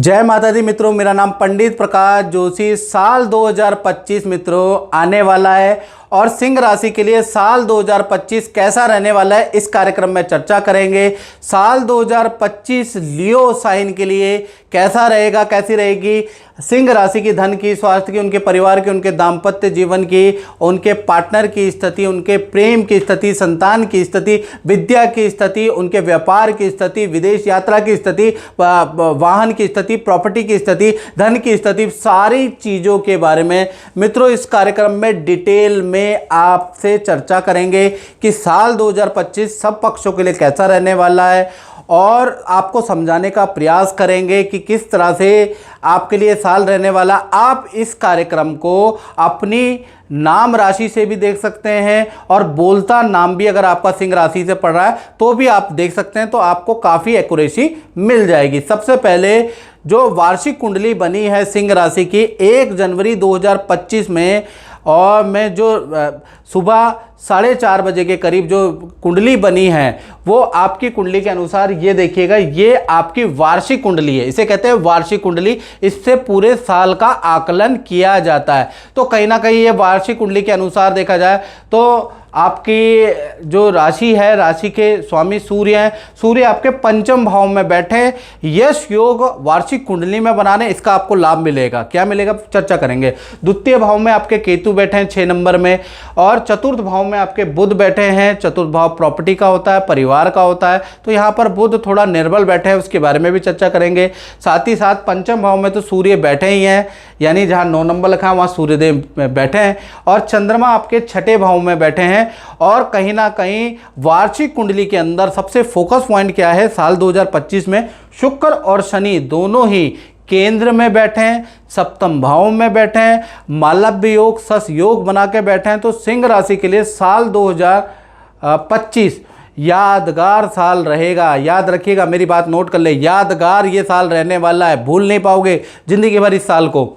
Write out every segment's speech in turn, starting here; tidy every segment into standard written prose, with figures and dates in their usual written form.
जय माता दी मित्रों, मेरा नाम पंडित प्रकाश जोशी। साल 2025 मित्रों आने वाला है और सिंह राशि के लिए साल 2025 कैसा रहने वाला है इस कार्यक्रम में चर्चा करेंगे। साल 2025 लियो साइन के लिए कैसा रहेगा, कैसी रहेगी सिंह राशि की धन की, स्वास्थ्य की, उनके परिवार की, उनके दाम्पत्य जीवन की, उनके पार्टनर की स्थिति, उनके प्रेम की स्थिति, संतान की स्थिति, विद्या की स्थिति, उनके व्यापार की स्थिति, विदेश यात्रा की स्थिति, वाहन की स्थिति, प्रॉपर्टी की स्थिति, धन की स्थिति, सारी चीज़ों के बारे में मित्रों इस कार्यक्रम में डिटेल में आपसे चर्चा करेंगे कि साल 2025 सब पक्षों के लिए कैसा रहने वाला है और आपको समझाने का प्रयास करेंगे कि किस तरह से आपके लिए साल रहने वाला। आप इस कार्यक्रम को अपनी नाम राशि से भी देख सकते हैं और बोलता नाम भी अगर आपका सिंह राशि से पड़ रहा है तो भी आप देख सकते हैं, तो आपको काफ़ी एक्यूरेसी मिल जाएगी। सबसे पहले जो वार्षिक कुंडली बनी है सिंह राशि की 1 जनवरी 2025 में, और मैं जो सुबह 4:30 बजे के करीब जो कुंडली बनी है वो आपकी कुंडली के अनुसार ये देखिएगा, ये आपकी वार्षिक कुंडली है, इसे कहते हैं वार्षिक कुंडली। इससे पूरे साल का आकलन किया जाता है। तो कहीं ना कहीं ये वार्षिक कुंडली के अनुसार देखा जाए तो आपकी जो राशि है, राशि के स्वामी सूर्य हैं, सूर्य आपके पंचम भाव में बैठे। यश योग वार्षिक कुंडली में बनाने इसका आपको लाभ मिलेगा। क्या मिलेगा चर्चा करेंगे। द्वितीय भाव में आपके केतु बैठे हैं 6 नंबर में, और चतुर्थ भाव में आपके बुध बैठे हैं। चतुर्थ भाव प्रॉपर्टी का होता है, परिवार का होता है, तो यहाँ पर बुध थोड़ा निर्बल बैठे हैं, उसके बारे में भी चर्चा करेंगे। साथ ही साथ पंचम भाव में तो सूर्य बैठे ही हैं, यानी जहाँ 9 नंबर लिखा है वहाँ सूर्यदेव बैठे हैं, और चंद्रमा आपके 6ठे भाव में बैठे हैं। और कहीं ना कहीं वार्षिक कुंडली के अंदर सबसे फोकस पॉइंट क्या है, साल 2025 में शुक्र और शनि दोनों ही केंद्र में बैठे हैं, सप्तम भाव में बैठे हैं, मालव्य योग सस योग बना के बैठे हैं। तो सिंह राशि के लिए साल 2025 यादगार साल रहेगा। याद रखिएगा, मेरी बात नोट कर ले, यादगार ये साल रहने वाला है, भूल नहीं पाओगे जिंदगी भर इस साल को।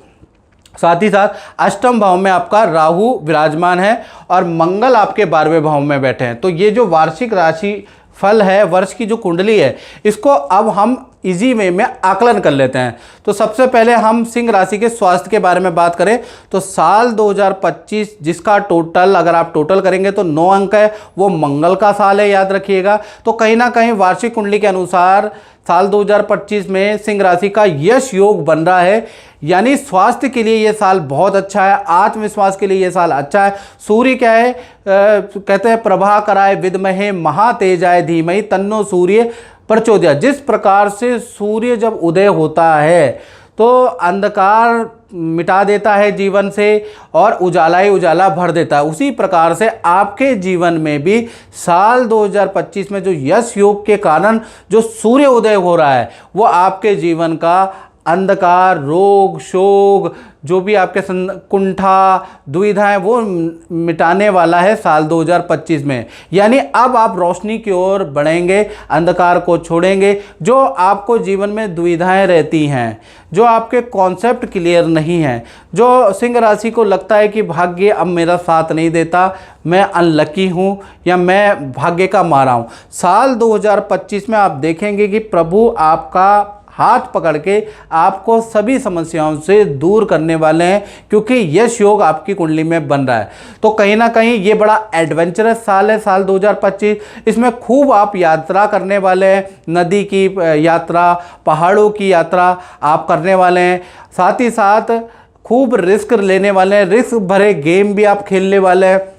साथ ही साथ अष्टम भाव में आपका राहु विराजमान है और मंगल आपके 12वें भाव में बैठे हैं। तो ये जो वार्षिक राशि फल है, वर्ष की जो कुंडली है, इसको अब हम इजी वे में आकलन कर लेते हैं। तो सबसे पहले हम सिंह राशि के स्वास्थ्य के बारे में बात करें तो साल 2025 जिसका टोटल अगर आप टोटल करेंगे तो 9 अंक है, वो मंगल का साल है, याद रखिएगा। तो कहीं ना कहीं वार्षिक कुंडली के अनुसार साल 2025 में सिंह राशि का यश योग बन रहा है, यानी स्वास्थ्य के लिए ये साल बहुत अच्छा है, आत्मविश्वास के लिए ये साल अच्छा है। सूर्य क्या है, कहते हैं प्रभा कराए विद्महे महातेजाय धीमहि तन्नो सूर्य प्रचोदयात्। जिस प्रकार से सूर्य जब उदय होता है तो अंधकार मिटा देता है जीवन से और उजाला ही उजाला भर देता है, उसी प्रकार से आपके जीवन में भी साल 2025 में जो यश योग के कारण जो सूर्य उदय हो रहा है वो आपके जीवन का अंधकार, रोग, शोक, जो भी आपके कुंठा, दुविधाएं वो मिटाने वाला है साल 2025 में। यानी अब आप रोशनी की ओर बढ़ेंगे, अंधकार को छोड़ेंगे। जो आपको जीवन में दुविधाएं रहती हैं, जो आपके कॉन्सेप्ट क्लियर नहीं हैं, जो सिंह राशि को लगता है कि भाग्य अब मेरा साथ नहीं देता, मैं अनलकी हूँ या मैं भाग्य का मारा हूँ, साल 2025 में आप देखेंगे कि प्रभु आपका हाथ पकड़ के आपको सभी समस्याओं से दूर करने वाले हैं, क्योंकि यश योग आपकी कुंडली में बन रहा है। तो कहीं ना कहीं ये बड़ा एडवेंचरस साल है साल 2025। इसमें खूब आप यात्रा करने वाले हैं, नदी की यात्रा, पहाड़ों की यात्रा आप करने वाले हैं। साथ ही साथ खूब रिस्क लेने वाले हैं, रिस्क भरे गेम भी आप खेलने वाले हैं,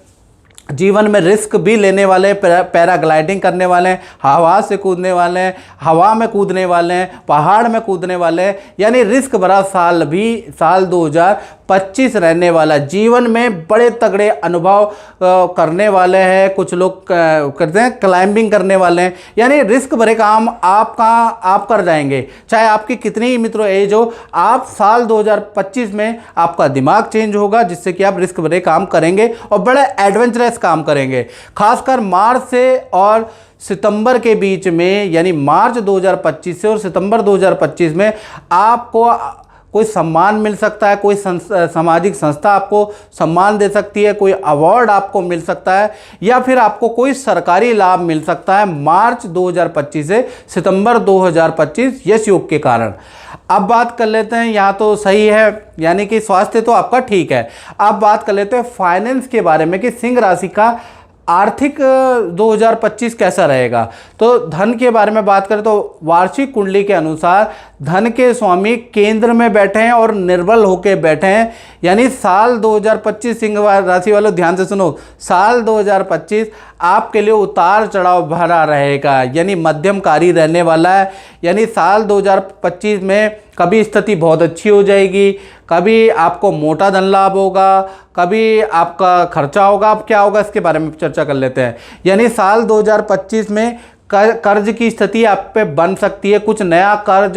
जीवन में रिस्क भी लेने वाले हैं, पैराग्लाइडिंग करने वाले हैं, हवा से कूदने वाले हैं, हवा में कूदने वाले हैं, पहाड़ में कूदने वाले हैं, यानी रिस्क भरा साल भी साल 2025 रहने वाला। जीवन में बड़े तगड़े अनुभव करने वाले हैं, कुछ लोग करते हैं क्लाइंबिंग करने वाले हैं, यानी रिस्क भरे काम आप कर जाएंगे, चाहे आपकी कितनी ही मित्रों एज हो। आप साल 2025 में आपका दिमाग चेंज होगा जिससे कि आप रिस्क भरे काम करेंगे और बड़े एडवेंचरस काम करेंगे। खासकर मार्च से और सितंबर के बीच में, यानी मार्च 2025 से और सितंबर 2025 में आपको कोई सम्मान मिल सकता है, कोई सामाजिक संस्था आपको सम्मान दे सकती है, कोई अवार्ड आपको मिल सकता है, या फिर आपको कोई सरकारी लाभ मिल सकता है मार्च 2025 से सितंबर 2025 यश योग के कारण। अब बात कर लेते हैं, यहाँ तो सही है, यानी कि स्वास्थ्य तो आपका ठीक है। अब बात कर लेते हैं फाइनेंस के बारे में कि सिंह राशि का आर्थिक 2025 कैसा रहेगा। तो धन के बारे में बात करें तो वार्षिक कुंडली के अनुसार धन के स्वामी केंद्र में बैठे हैं और निर्बल होकर बैठे हैं, यानी साल 2025 सिंह राशि वालों ध्यान से सुनो, साल 2025 आपके लिए उतार चढ़ाव भरा रहेगा, यानी मध्यमकारी रहने वाला है। यानी साल 2025 में कभी स्थिति बहुत अच्छी हो जाएगी, कभी आपको मोटा धन लाभ होगा, कभी आपका खर्चा होगा। अब क्या होगा इसके बारे में चर्चा कर लेते हैं। यानी साल 2025 में कर्ज की स्थिति आप पे बन सकती है, कुछ नया कर्ज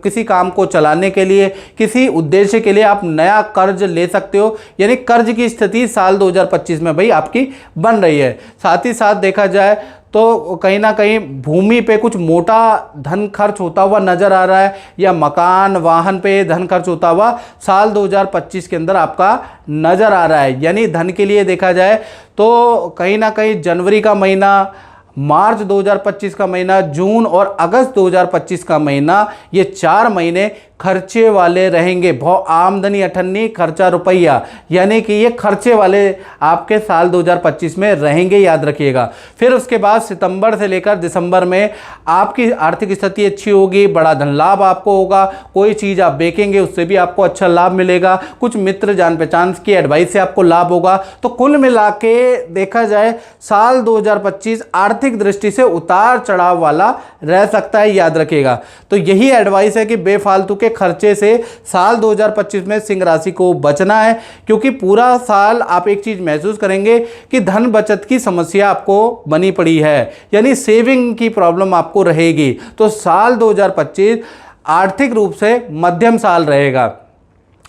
किसी काम को चलाने के लिए, किसी उद्देश्य के लिए आप नया कर्ज ले सकते हो, यानी कर्ज की स्थिति साल 2025 में भाई आपकी बन रही है। साथ ही साथ देखा जाए तो कहीं ना कहीं भूमि पे कुछ मोटा धन खर्च होता हुआ नज़र आ रहा है, या मकान वाहन पे धन खर्च होता हुआ साल 2025 के अंदर आपका नज़र आ रहा है। यानी धन के लिए देखा जाए तो कहीं ना कहीं जनवरी का महीना, मार्च 2025 का महीना, जून और अगस्त 2025 का महीना, ये 4 महीने खर्चे वाले रहेंगे। बहुत आमदनी अठन्नी, खर्चा रुपया, यानी कि ये खर्चे वाले आपके साल 2025 में रहेंगे, याद रखिएगा। फिर उसके बाद सितंबर से लेकर दिसंबर में आपकी आर्थिक स्थिति अच्छी होगी, बड़ा धन लाभ आपको होगा, कोई चीज़ आप बेचेंगे उससे भी आपको अच्छा लाभ मिलेगा, कुछ मित्र जान पहचान की एडवाइस से आपको लाभ होगा। तो कुल मिला के देखा जाए साल 2025 आर्थिक दृष्टि से उतार चढ़ाव वाला रह सकता है, याद रखिएगा। तो यही एडवाइस है कि बेफालतू के खर्चे से साल 2025 में सिंह राशि को बचना है, क्योंकि पूरा साल आप एक चीज महसूस करेंगे कि धन बचत की समस्या आपको बनी पड़ी है, यानी सेविंग की प्रॉब्लम आपको रहेगी। तो साल 2025 आर्थिक रूप से मध्यम साल रहेगा।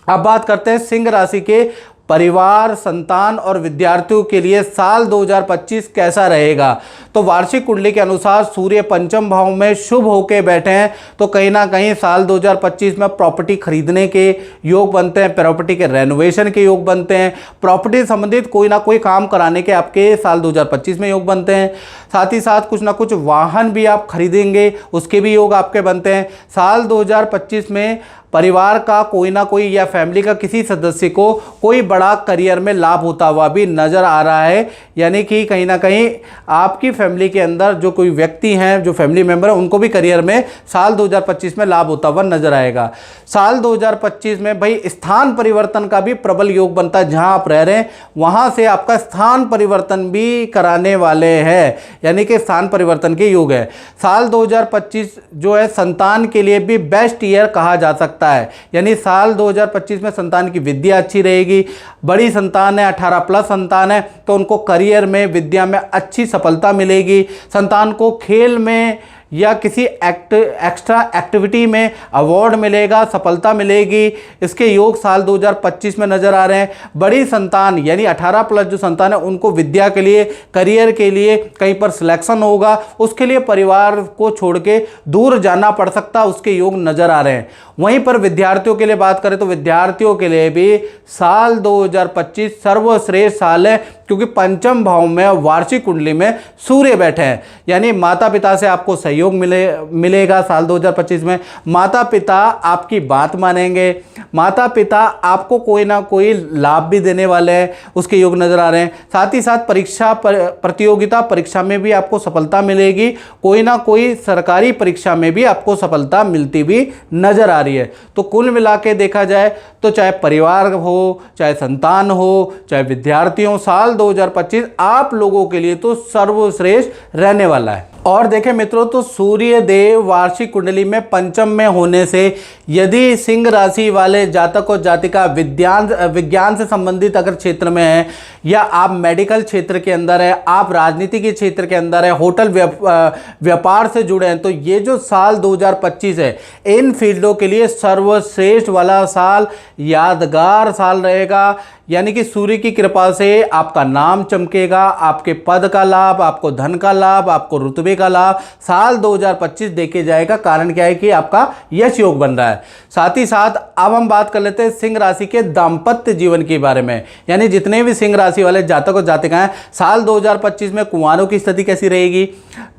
अब बात करते हैं सिंह राशि के परिवार, संतान और विद्यार्थियों के लिए साल 2025 कैसा रहेगा। तो वार्षिक कुंडली के अनुसार सूर्य पंचम भाव में शुभ होकर बैठे हैं, तो कहीं ना कहीं साल 2025 में प्रॉपर्टी खरीदने के योग बनते हैं, प्रॉपर्टी के रेनोवेशन के योग बनते हैं, प्रॉपर्टी संबंधित कोई ना कोई काम कराने के आपके साल 2025 में योग बनते हैं। साथ ही साथ कुछ ना कुछ वाहन भी आप खरीदेंगे, उसके भी योग आपके बनते हैं। साल 2025 में परिवार का कोई ना कोई या फैमिली का किसी सदस्य को कोई बड़ा करियर में लाभ होता हुआ भी नज़र आ रहा है, यानी कि कहीं ना कहीं आपकी फैमिली के अंदर जो कोई व्यक्ति हैं, जो फैमिली मेंबर हैं, उनको भी करियर में साल 2025 में लाभ होता हुआ नजर आएगा। साल 2025 में भाई स्थान परिवर्तन का भी प्रबल योग बनता है, जहां आप रह रहे हैं वहां से आपका स्थान परिवर्तन भी कराने वाले हैं, यानी कि स्थान परिवर्तन के योग है। साल 2025 जो है संतान के लिए भी बेस्ट ईयर कहा जा सकता है, यानी साल 2025 में संतान की विद्या अच्छी रहेगी। बड़ी संतान है, 18+ संतान है, तो उनको करियर में, विद्या में अच्छी सफलता मिलेगी। संतान को खेल में या किसी एक्स्ट्रा एक्टिविटी में अवार्ड मिलेगा, सफलता मिलेगी, इसके योग साल 2025 में नजर आ रहे हैं। बड़ी संतान यानी 18+ जो संतान है, उनको विद्या के लिए, करियर के लिए कहीं पर सिलेक्शन होगा, उसके लिए परिवार को छोड़ के दूर जाना पड़ सकता है, उसके योग नजर आ रहे हैं। वहीं पर विद्यार्थियों के लिए बात करें तो विद्यार्थियों के लिए भी साल 2025 सर्वश्रेष्ठ साल है, क्योंकि पंचम भाव में वार्षिक कुंडली में सूर्य बैठे हैं, यानी माता पिता से आपको सहयोग मिलेगा। साल 2025 में माता पिता आपकी बात मानेंगे, माता पिता आपको कोई ना कोई लाभ भी देने वाले हैं, उसके योग नजर आ रहे हैं। साथ ही साथ प्रतियोगिता परीक्षा में भी आपको सफलता मिलेगी, कोई ना कोई सरकारी परीक्षा में भी आपको सफलता मिलती भी नजर आ रही है। तो कुल मिला के देखा जाए तो चाहे परिवार हो, चाहे संतान हो, चाहे विद्यार्थी हो, साल 2025 आप लोगों के लिए तो सर्वश्रेष्ठ रहने वाला है। और देखें मित्रों, तो सूर्य देव वार्षिक कुंडली में पंचम में होने से यदि सिंह राशि वाले जातक और जातिका विज्ञान से संबंधित अगर क्षेत्र में है, या आप मेडिकल क्षेत्र के अंदर है, आप राजनीति के क्षेत्र के अंदर है, होटल व्यापार से जुड़े हैं, तो ये जो साल 2025 है इन फील्डों के लिए सर्वश्रेष्ठ वाला साल, यादगार साल रहेगा। यानी कि सूर्य की कृपा से आपका नाम चमकेगा, आपके पद का लाभ, आपको धन का लाभ, आपको रुतबे का लाभ साल 2025 देके जाएगा। कारण क्या है कि आपका यश योग बन रहा है। साथ ही साथ अब हम बात कर लेते हैं सिंह राशि के दाम्पत्य जीवन के बारे में, यानी जितने भी सिंह राशि वाले जातक और जातिकाएं साल 2025 में कुंवारों की स्थिति कैसी रहेगी,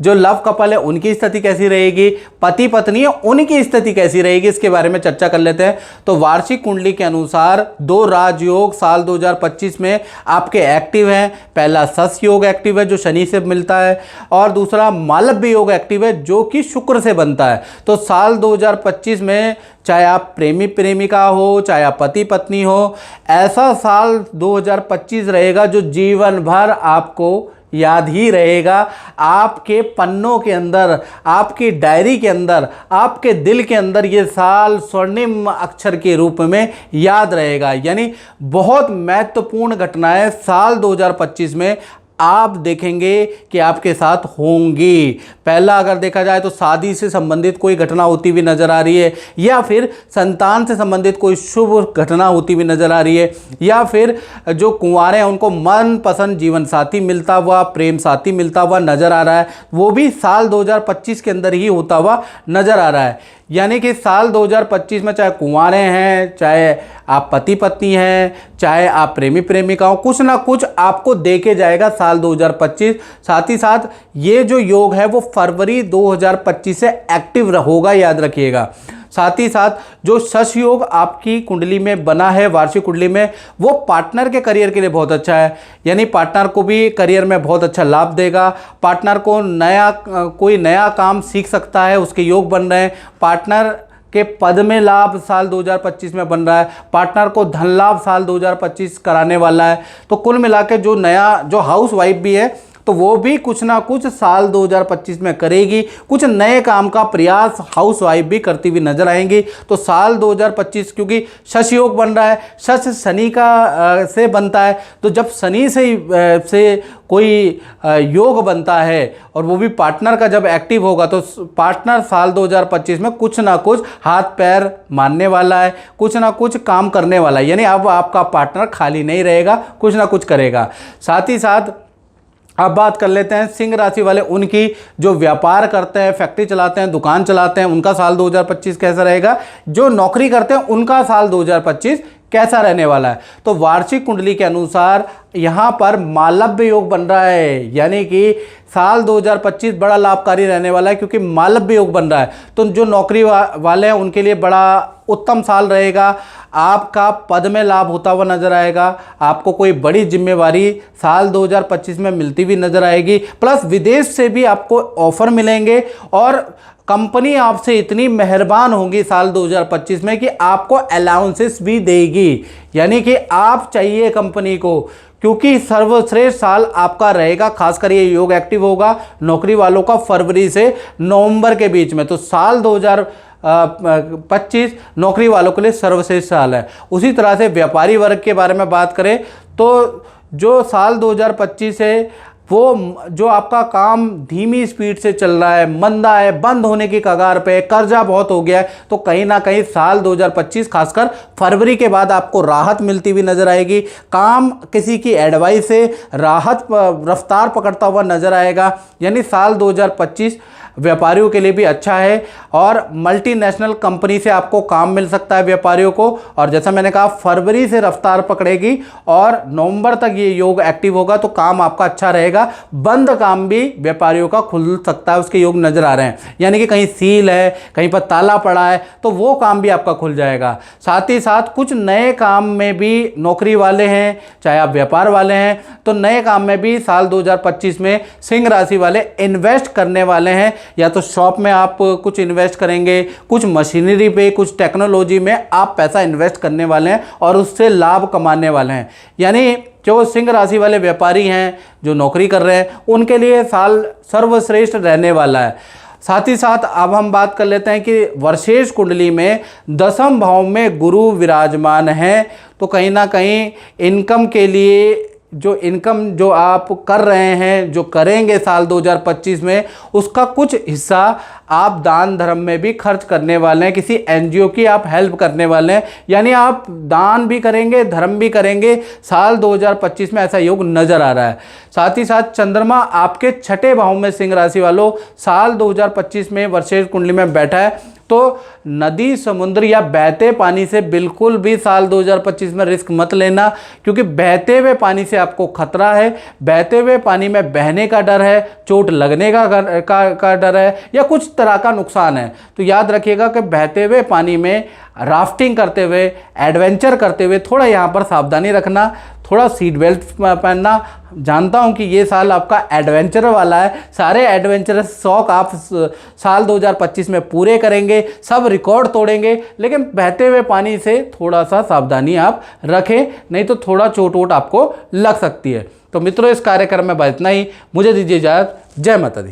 जो लव कपल है उनकी स्थिति कैसी रहेगी, पति पत्नी है उनकी स्थिति कैसी रहेगी, इसके बारे में चर्चा कर लेते हैं। तो वार्षिक कुंडली के अनुसार 2 राजयोग साल 2025 में आपके एक्टिव हैं। पहला सस योग एक्टिव है जो शनि से मिलता है, और दूसरा मालव्य योग एक्टिव है जो कि शुक्र से बनता है। तो साल 2025 में चाहे आप प्रेमी प्रेमिका हो, चाहे आप पति पत्नी हो, ऐसा साल 2025 रहेगा जो जीवन भर आपको याद ही रहेगा। आपके पन्नों के अंदर, आपकी डायरी के अंदर, आपके दिल के अंदर ये साल स्वर्णिम अक्षर के रूप में याद रहेगा। यानी बहुत महत्वपूर्ण घटनाएं साल 2025 में आप देखेंगे कि आपके साथ होंगी। पहला अगर देखा जाए तो शादी से संबंधित कोई घटना होती हुई नजर आ रही है, या फिर संतान से संबंधित कोई शुभ घटना होती हुई नजर आ रही है, या फिर जो कुंवारे हैं उनको मनपसंद जीवन साथी मिलता हुआ, प्रेम साथी मिलता हुआ नजर आ रहा है, वो भी साल 2025 के अंदर ही होता हुआ नजर आ रहा है। यानी कि साल 2025 में चाहे कुंवारे हैं, चाहे आप पति पत्नी हैं, चाहे आप प्रेमी प्रेमिका हो, कुछ ना कुछ आपको देके जाएगा साल 2025। साथ ही साथ ये जो योग है वो फरवरी 2025 से एक्टिव होगा, याद रखिएगा। साथ ही साथ जो शश योग आपकी कुंडली में बना है, वार्षिक कुंडली में, वो पार्टनर के करियर के लिए बहुत अच्छा है। यानी पार्टनर को भी करियर में बहुत अच्छा लाभ देगा। पार्टनर को कोई नया काम सीख सकता है, उसके योग बन रहे हैं। पार्टनर के पद में लाभ साल 2025 में बन रहा है। पार्टनर को धन लाभ साल 2025 कराने वाला है। तो कुल मिला के जो हाउस वाइफ भी है तो वो भी कुछ ना कुछ साल 2025 में करेगी। कुछ नए काम का प्रयास हाउस वाइफ भी करती हुई नजर आएंगी। तो साल 2025 क्योंकि शश योग बन रहा है, शश शनि का से बनता है, तो जब शनि से कोई योग बनता है और वो भी पार्टनर का जब एक्टिव होगा तो पार्टनर साल 2025 में कुछ ना कुछ हाथ पैर मारने वाला है, कुछ ना कुछ काम करने वाला है। यानी अब आपका पार्टनर खाली नहीं रहेगा, कुछ ना कुछ करेगा। साथ ही साथ अब बात कर लेते हैं सिंह राशि वाले, उनकी जो व्यापार करते हैं, फैक्ट्री चलाते हैं, दुकान चलाते हैं, उनका साल 2025 कैसा रहेगा। जो नौकरी करते हैं उनका साल 2025 कैसा रहने वाला है। तो वार्षिक कुंडली के अनुसार यहाँ पर मालव्य योग बन रहा है, यानी कि साल 2025 बड़ा लाभकारी रहने वाला है क्योंकि मालव्य योग बन रहा है। तो जो नौकरी वाले हैं उनके लिए बड़ा उत्तम साल रहेगा। आपका पद में लाभ होता हुआ नजर आएगा। आपको कोई बड़ी जिम्मेवारी साल 2025 में मिलती हुई नजर आएगी। प्लस विदेश से भी आपको ऑफर मिलेंगे और कंपनी आपसे इतनी मेहरबान होगी साल 2025 में कि आपको अलाउंसेस भी देगी। यानी कि आप चाहिए कंपनी को, क्योंकि सर्वश्रेष्ठ साल आपका रहेगा। खासकर ये योग एक्टिव होगा नौकरी वालों का फरवरी से नवंबर के बीच में। तो साल 2025 नौकरी वालों के लिए सर्वश्रेष्ठ साल है। उसी तरह से व्यापारी वर्ग के बारे में बात करें तो जो साल 2025 है वो जो आपका काम धीमी स्पीड से चल रहा है, मंदा है, बंद होने की कगार पे, कर्जा बहुत हो गया है, तो कहीं ना कहीं साल 2025 खासकर फरवरी के बाद आपको राहत मिलती हुई नजर आएगी। काम किसी की एडवाइस से राहत रफ्तार पकड़ता हुआ नजर आएगा। यानी साल 2025 व्यापारियों के लिए भी अच्छा है और मल्टीनेशनल कंपनी से आपको काम मिल सकता है व्यापारियों को। और जैसा मैंने कहा फरवरी से रफ्तार पकड़ेगी और नवंबर तक ये योग एक्टिव होगा तो काम आपका अच्छा रहेगा। बंद काम भी व्यापारियों का खुल सकता है, उसके योग नजर आ रहे हैं। यानी कि कहीं सील है, कहीं पर ताला पड़ा है तो वो काम भी आपका खुल जाएगा। साथ ही साथ कुछ नए काम में भी नौकरी वाले हैं, चाहे आप व्यापार वाले हैं, तो नए काम में भी साल 2025 में सिंह राशि वाले इन्वेस्ट करने वाले हैं। या तो शॉप में आप कुछ इन्वेस्ट करेंगे, कुछ मशीनरी पे, कुछ टेक्नोलॉजी में आप पैसा इन्वेस्ट करने वाले हैं और उससे लाभ कमाने वाले हैं। यानी जो सिंह राशि वाले व्यापारी हैं, जो नौकरी कर रहे हैं, उनके लिए साल सर्वश्रेष्ठ रहने वाला है। साथ ही साथ अब हम बात कर लेते हैं कि वर्षेश कुंडली में 10वें भाव में गुरु विराजमान है, तो कहीं ना कहीं इनकम के लिए जो इनकम जो आप कर रहे हैं, जो करेंगे साल 2025 में, उसका कुछ हिस्सा आप दान धर्म में भी खर्च करने वाले हैं, किसी एनजीओ की आप हेल्प करने वाले हैं। यानी आप दान भी करेंगे, धर्म भी करेंगे साल 2025 में, ऐसा योग नजर आ रहा है। साथ ही साथ चंद्रमा आपके छठे भाव में सिंह राशि वालों साल 2025 में वर्षेश कुंडली में बैठा है। तो नदी, समुद्र या बहते पानी से बिल्कुल भी साल 2025 में रिस्क मत लेना, क्योंकि बहते हुए पानी से आपको खतरा है। बहते हुए पानी में बहने का डर है, चोट लगने का डर है, या कुछ तरह का नुकसान है। तो याद रखिएगा कि बहते हुए पानी में राफ्टिंग करते हुए, एडवेंचर करते हुए थोड़ा यहाँ पर सावधानी रखना, थोड़ा सीट बेल्ट पहनना। जानता हूँ कि ये साल आपका एडवेंचर वाला है, सारे एडवेंचरस शौक आप साल 2025 में पूरे करेंगे, सब रिकॉर्ड तोड़ेंगे, लेकिन बहते हुए पानी से थोड़ा सा सावधानी आप रखें, नहीं तो थोड़ा चोट वोट आपको लग सकती है। तो मित्रों, इस कार्यक्रम में बस इतना ही। मुझे दीजिए इजाज़त। जय माता दी।